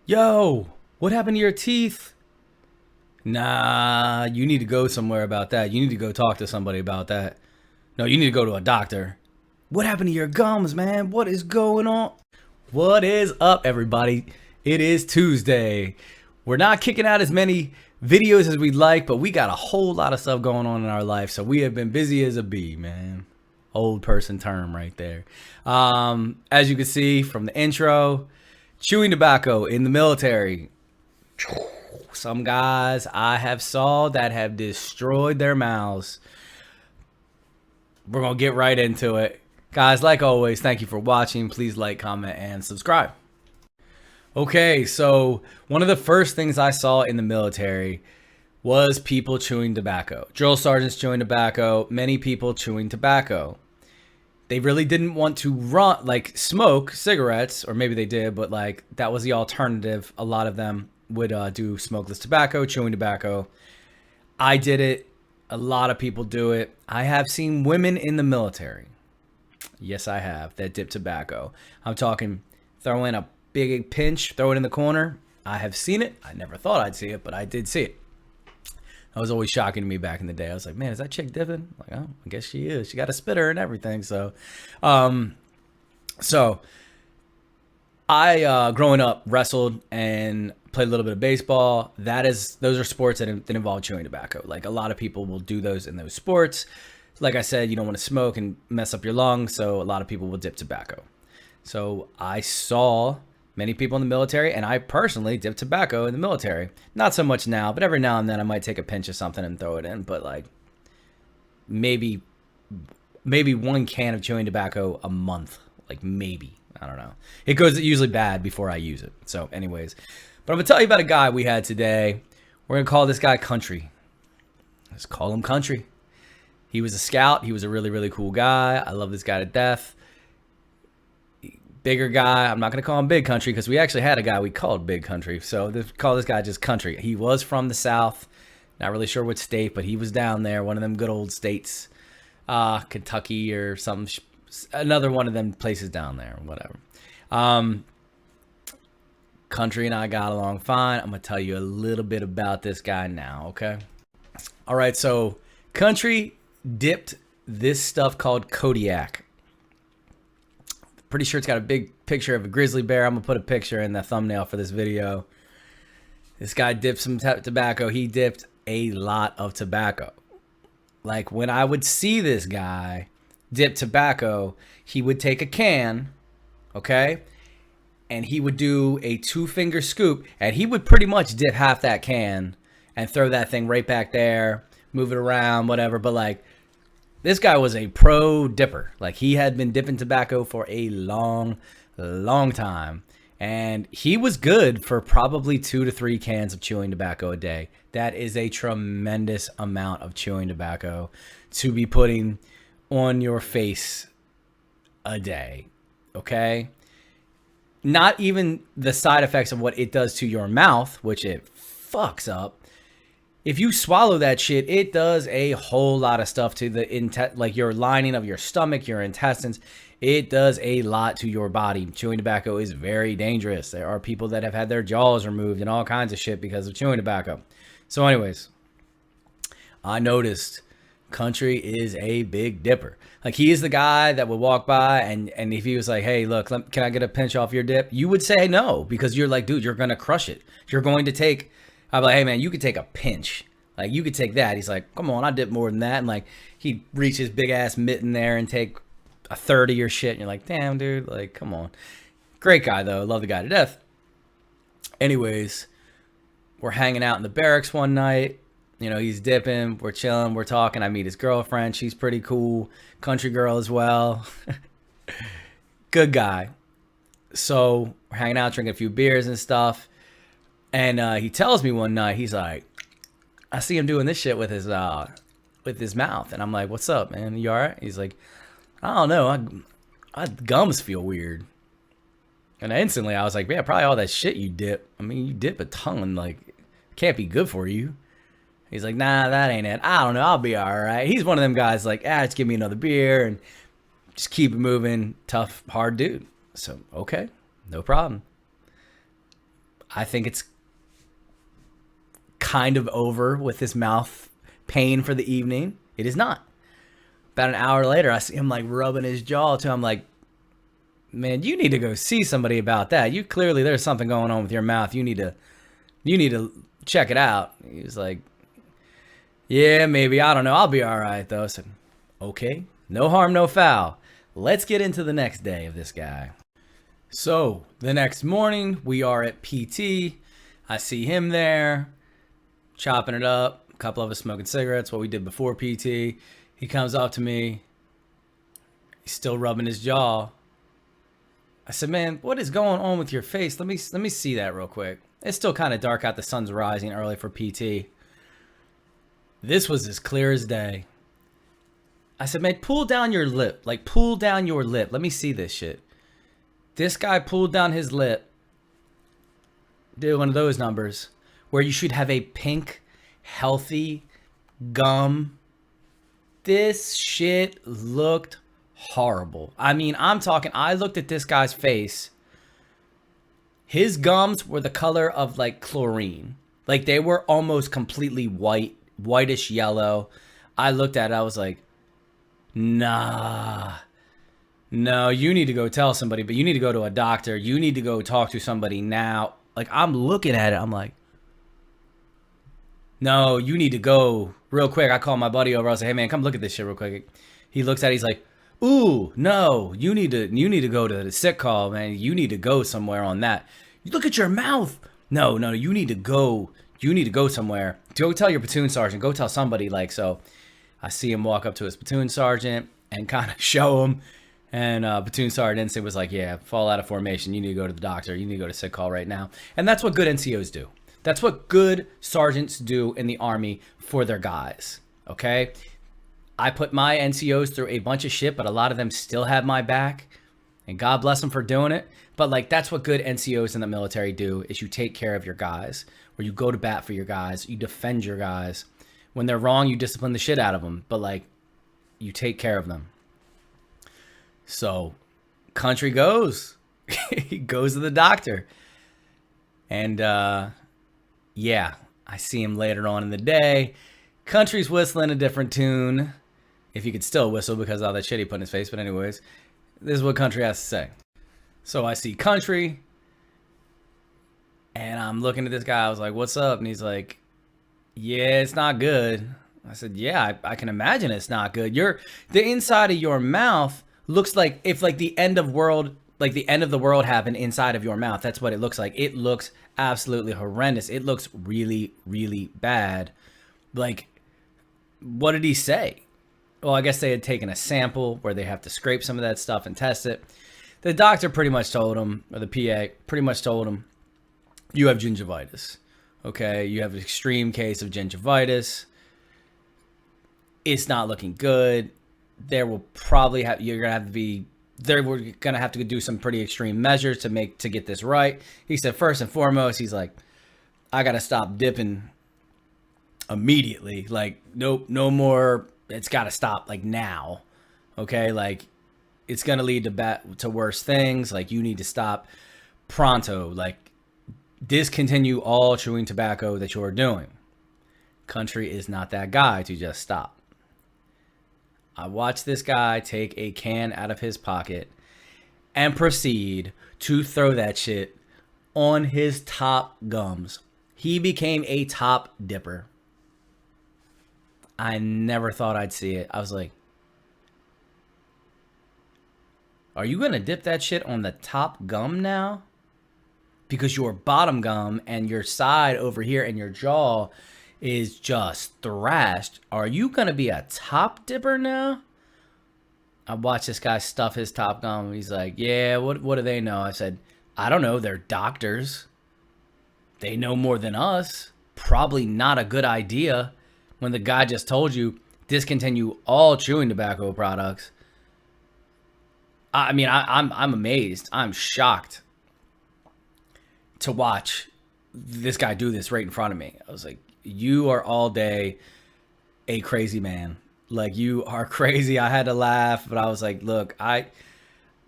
Yo, what happened to your teeth? Nah, you need to go somewhere about that. You need to go talk to somebody about that. No, you need to go to a doctor. What happened to your gums, man? What is going on? What is up, everybody? It is Tuesday. We're not kicking out as many videos as we'd like, but we got a whole lot of stuff going on in our life, so we have been busy as a bee, man. Old person term right there. As you can see from the intro, chewing tobacco in the military. Some guys I have saw that have destroyed their mouths. We're going to get right into it. Guys, like always, thank you for watching. Please like, comment, and subscribe. Okay, so one of the first things I saw in the military was people chewing tobacco. Drill sergeants chewing tobacco, many people chewing tobacco. They really didn't want to smoke cigarettes, or maybe they did, but like that was the alternative. A lot of them would do smokeless tobacco, chewing tobacco. I did it. A lot of people do it. I have seen women in the military. Yes, I have, that dip tobacco. I'm talking throw in a big pinch, throw it in the corner. I have seen it. I never thought I'd see it, but I did see it. That was always shocking to me back in the day. I was like, man, is that chick dipping? Like, oh, I guess she is. She got a spitter and everything. So I growing up wrestled and played a little bit of baseball. Those are sports that involve chewing tobacco. Like a lot of people will do those in those sports. Like I said, you don't want to smoke and mess up your lungs, so a lot of people will dip tobacco. So I saw many people in the military, and I personally dip tobacco in the military. Not so much now, but every now and then I might take a pinch of something and throw it in. But like maybe one can of chewing tobacco a month. Like maybe. I don't know. It goes usually bad before I use it. So anyways, but I'm going to tell you about a guy we had today. We're going to call this guy Country. Let's call him Country. He was a scout. He was a really, really cool guy. I love this guy to death. Bigger guy. I'm not going to call him Big Country because we actually had a guy we called Big Country. So call this guy just Country. He was from the South. Not really sure what state, but he was down there. One of them good old states. Kentucky or something. Another one of them places down there. Whatever. Country and I got along fine. I'm going to tell you a little bit about this guy now, okay? All right, so Country dipped this stuff called Kodiak. Pretty sure it's got a big picture of a grizzly bear. I'm gonna put a picture in the thumbnail for this video. This guy dipped some tobacco. He dipped a lot of tobacco. Like when I would see this guy dip tobacco, he would take a can, okay, and he would do a 2-finger scoop, and he would pretty much dip half that can and throw that thing right back there, move it around, whatever. But like, this guy was a pro dipper. Like he had been dipping tobacco for a long, long time. And he was good for probably 2 to 3 cans of chewing tobacco a day. That is a tremendous amount of chewing tobacco to be putting on your face a day. Okay? Not even the side effects of what it does to your mouth, which it fucks up. If you swallow that shit, it does a whole lot of stuff to the like your lining of your stomach, your intestines. It does a lot to your body. Chewing tobacco is very dangerous. There are people that have had their jaws removed and all kinds of shit because of chewing tobacco. So anyways, I noticed Country is a big dipper. Like he is the guy that would walk by and if he was like, hey, look, can I get a pinch off your dip? You would say no because you're like, dude, you're going to crush it. You're going to take... I'm like, hey man, you could take a pinch. Like you could take that. He's like, come on, I dip more than that. And like he'd reach his big ass mitten there and take a third of your shit. And you're like, damn, dude, like, come on. Great guy though. Love the guy to death. Anyways, we're hanging out in the barracks one night. You know, he's dipping, we're chilling, we're talking. I meet his girlfriend. She's pretty cool. Country girl as well. Good guy. So we're hanging out, drinking a few beers and stuff. And he tells me one night, he's like, I see him doing this shit with his mouth. And I'm like, what's up, man? You all right? He's like, I don't know. My gums feel weird. And instantly I was like, yeah, probably all that shit you dip. I mean, you dip a ton. Like, it can't be good for you. He's like, nah, that ain't it. I don't know. I'll be all right. He's one of them guys like, just give me another beer and just keep it moving. Tough, hard dude. So, okay, no problem. I think it's kind of over with his mouth pain for the evening. It is not. About an hour later, I see him like rubbing his jaw too. I'm like, man, you need to go see somebody about that. You clearly, there's something going on with your mouth. You need to check it out. He was like, yeah, maybe. I don't know. I'll be all right though. I said, okay, no harm, no foul. Let's get into the next day of this guy. So the next morning, we are at PT. I see him there, chopping it up. A couple of us smoking cigarettes, what we did before PT. He comes up to me. He's still rubbing his jaw. I said, man, what is going on with your face? Let me see that real quick. It's still kind of dark out. The sun's rising early for PT. This was as clear as day. I said, man, pull down your lip. Like, pull down your lip. Let me see this shit. This guy pulled down his lip. Did one of those numbers where you should have a pink, healthy gum. This shit looked horrible. I mean, I'm talking, I looked at this guy's face. His gums were the color of like chlorine. Like they were almost completely white, whitish yellow. I looked at it, I was like, nah. No, you need to go tell somebody, but you need to go to a doctor. You need to go talk to somebody now. Like I'm looking at it, I'm like, no, you need to go real quick. I call my buddy over. I was like, hey man, come look at this shit real quick. He looks at it. He's like, ooh, no, you need to go to the sick call, man. You need to go somewhere on that. You look at your mouth. No, you need to go. You need to go somewhere. Go tell your platoon sergeant. Go tell somebody. Like, so I see him walk up to his platoon sergeant and kind of show him. And platoon sergeant was like, yeah, fall out of formation. You need to go to the doctor. You need to go to sick call right now. And that's what good NCOs do. That's what good sergeants do in the Army for their guys, okay? I put my NCOs through a bunch of shit, but a lot of them still have my back, and God bless them for doing it. But, like, that's what good NCOs in the military do, is you take care of your guys, or you go to bat for your guys, you defend your guys. When they're wrong, you discipline the shit out of them, but, like, you take care of them. So, country goes. He goes to the doctor. And, yeah, I see him later on in the day. Country's whistling a different tune. If he could still whistle because of all that shit he put in his face. But anyways, this is what Country has to say. So I see Country. And I'm looking at this guy. I was like, what's up? And he's like, yeah, it's not good. I said, yeah, I can imagine it's not good. The inside of your mouth looks like if like the end of the world happened inside of your mouth. That's what it looks like. It looks absolutely horrendous. It looks really, really bad. Like, what did he say? Well, I guess they had taken a sample where they have to scrape some of that stuff and test it. The doctor pretty much told him, or the PA pretty much told him, you have gingivitis. Okay, you have an extreme case of gingivitis. It's not looking good. There will probably have, you're gonna have to be, we're gonna have to do some pretty extreme measures to get this right. He said, first and foremost, he's like, I gotta stop dipping immediately. Like, nope, no more. It's gotta stop like now. Okay, like it's gonna lead to worse things. Like you need to stop pronto. Like discontinue all chewing tobacco that you're doing. Country is not that guy to just stop. I watched this guy take a can out of his pocket and proceed to throw that shit on his top gums. He became a top dipper. I never thought I'd see it. I was like, are you going to dip that shit on the top gum now? Because your bottom gum and your side over here and your jaw is just thrashed. Are you going to be a top dipper now? I watched this guy stuff his top gum. He's like, yeah, what do they know? I said, I don't know. They're doctors. They know more than us. Probably not a good idea when the guy just told you discontinue all chewing tobacco products. I mean, I'm amazed. I'm shocked to watch this guy do this right in front of me. I was like, you are all day a crazy man. Like, you are crazy. I had to laugh, but I was like, look, I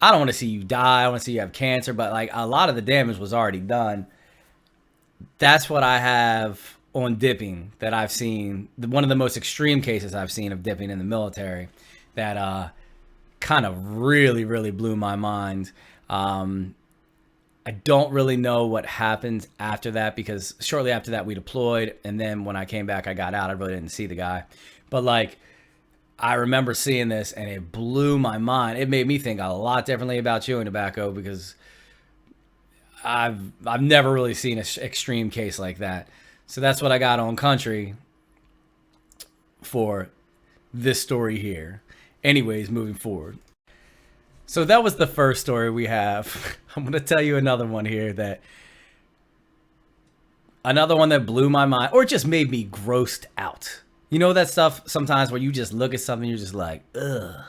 don't want to see you die. I want to see you have cancer, but like a lot of the damage was already done. That's what I have on dipping that I've seen. One of the most extreme cases I've seen of dipping in the military that kind of really, really blew my mind. I don't really know what happened after that because shortly after that we deployed, and then when I came back, I got out. I really didn't see the guy, but like I remember seeing this and it blew my mind. It made me think a lot differently about chewing tobacco because I've never really seen an extreme case like that. So that's what I got on Country for this story here. Anyways, moving forward. So that was the first story we have. I'm going to tell you another one here another one that blew my mind or just made me grossed out. You know that stuff sometimes where you just look at something, you're just like, ugh,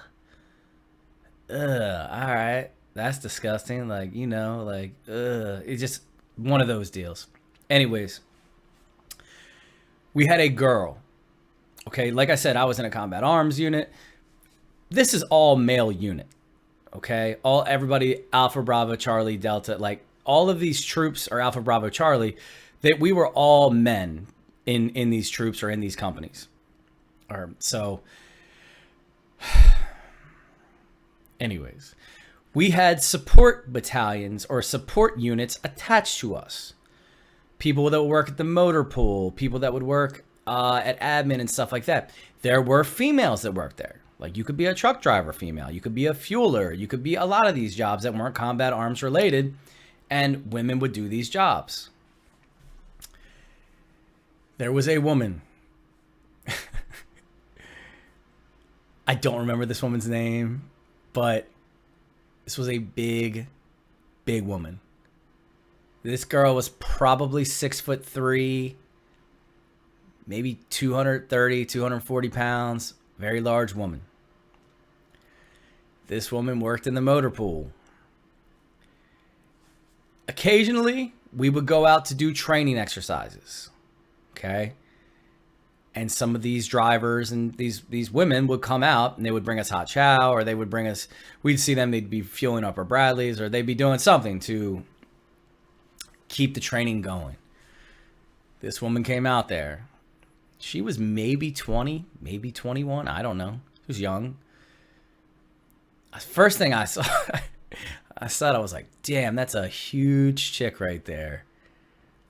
all right, that's disgusting. Like, it's just one of those deals. Anyways, we had a girl. Okay, like I said, I was in a combat arms unit. This is all male unit. Okay, everybody Alpha Bravo Charlie Delta, like all of these troops are Alpha Bravo Charlie. That we were all men in these troops or in these companies. So anyways, we had support battalions or support units attached to us. People that would work at the motor pool, people that would work at admin and stuff like that. There were females that worked there. Like you could be a truck driver female, you could be a fueler, you could be a lot of these jobs that weren't combat arms related, and women would do these jobs. There was a woman. I don't remember this woman's name, but this was a big, big woman. This girl was probably 6'3", maybe 230, 240 pounds. Very large woman. This woman worked in the motor pool. Occasionally, we would go out to do training exercises. Okay? And some of these drivers and these women would come out and they would bring us hot chow, or they would bring us, we'd see them, they'd be fueling up our Bradleys, or they'd be doing something to keep the training going. This woman came out there. She was maybe 20, maybe 21. I don't know. She was young. First thing I saw, I was like, damn, that's a huge chick right there.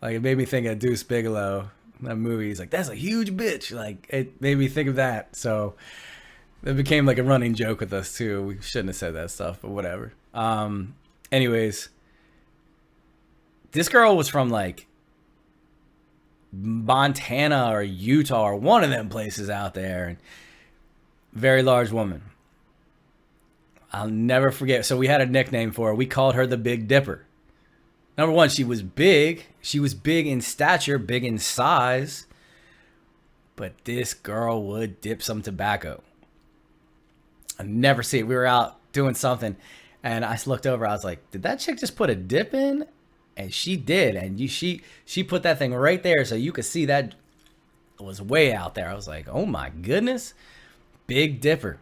Like, it made me think of Deuce Bigalow. That movie, he's like, that's a huge bitch. Like, it made me think of that. So it became like a running joke with us too. We shouldn't have said that stuff, but whatever. Anyways, this girl was from like Montana or Utah or one of them places out there, and very large woman. I'll never forget. So we had a nickname for her. We called her the Big Dipper. Number one, she was big. She was big in stature, big in size. But this girl would dip some tobacco. I never see it. We were out doing something, and I looked over. I was like, did that chick just put a dip in? And she did. And she put that thing right there so you could see that was way out there. I was like, oh my goodness. Big Dipper.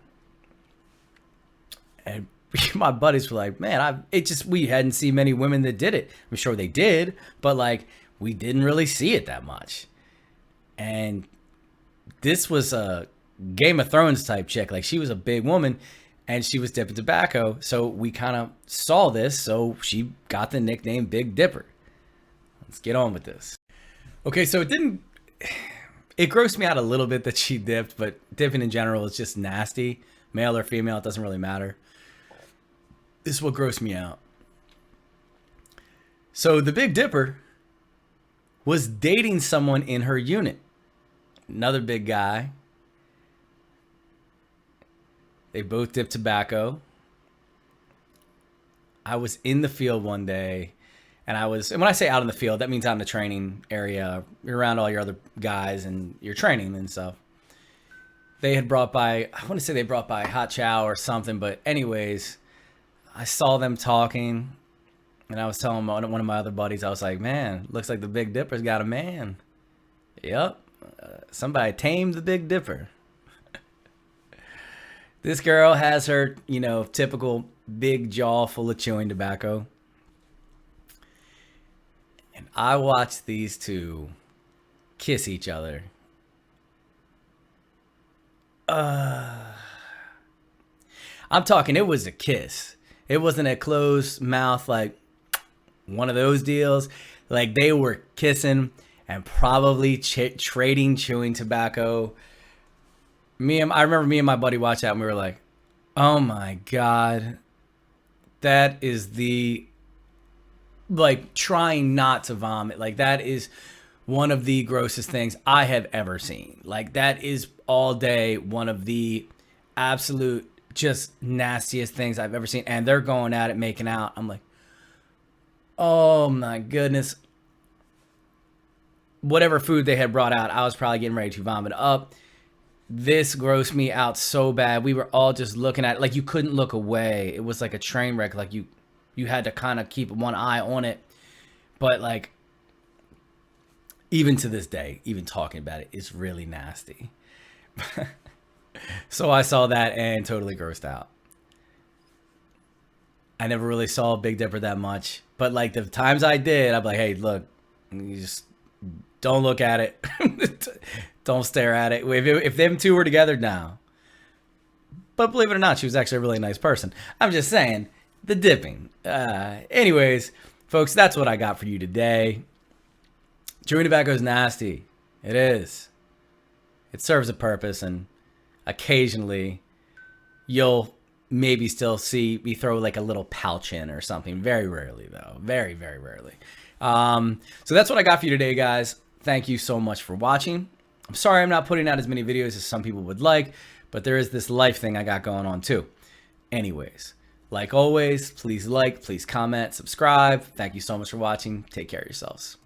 And my buddies were like, man, we hadn't seen many women that did it. I'm sure they did, but like, we didn't really see it that much. And this was a Game of Thrones type chick. Like, she was a big woman and she was dipping tobacco. So we kind of saw this. So she got the nickname Big Dipper. Let's get on with this. Okay. So it grossed me out a little bit that she dipped, but dipping in general is just nasty. Male or female, it doesn't really matter. This is what grossed me out. So the Big Dipper was dating someone in her unit. Another big guy. They both dipped tobacco. I was in the field one day, and when I say out in the field, that means out in the training area. You're around all your other guys and you're training and stuff. They had brought by hot chow or something, but anyways, I saw them talking, and I was telling one of my other buddies, I was like, man, looks like the Big Dipper's got a man. Yep. Somebody tamed the Big Dipper. This girl has her, typical big jaw full of chewing tobacco. And I watched these two kiss each other. I'm talking, it was a kiss. It wasn't a closed mouth, like one of those deals. Like they were kissing and probably trading chewing tobacco. I remember me and my buddy watched that and we were like, oh my God, that is the, like, trying not to vomit. Like that is one of the grossest things I have ever seen. Like that is all day one of the absolute just nastiest things I've ever seen. And they're going at it, making out. I'm like, oh my goodness. Whatever food they had brought out, I was probably getting ready to vomit up. This grossed me out so bad. We were all just looking at it. Like you couldn't look away. It was like a train wreck. Like you had to kind of keep one eye on it. But like, even to this day, even talking about it is really nasty. So I saw that and totally grossed out. I never really saw Big Dipper that much, but like the times I did, I'm like, hey, look, you just don't look at it. Don't stare at it. If them two were together now. But believe it or not, she was actually a really nice person. I'm just saying, the dipping. Anyways, folks, that's what I got for you today. Chewing tobacco is nasty. It is. It serves a purpose, and occasionally you'll maybe still see me throw like a little pouch in or something. Very rarely, though. Very, very rarely. So that's what I got for you today, guys. Thank you so much for watching. I'm sorry I'm not putting out as many videos as some people would like, but there is this life thing I got going on too. Anyways, like always, please like, please comment, subscribe. Thank you so much for watching. Take care of yourselves.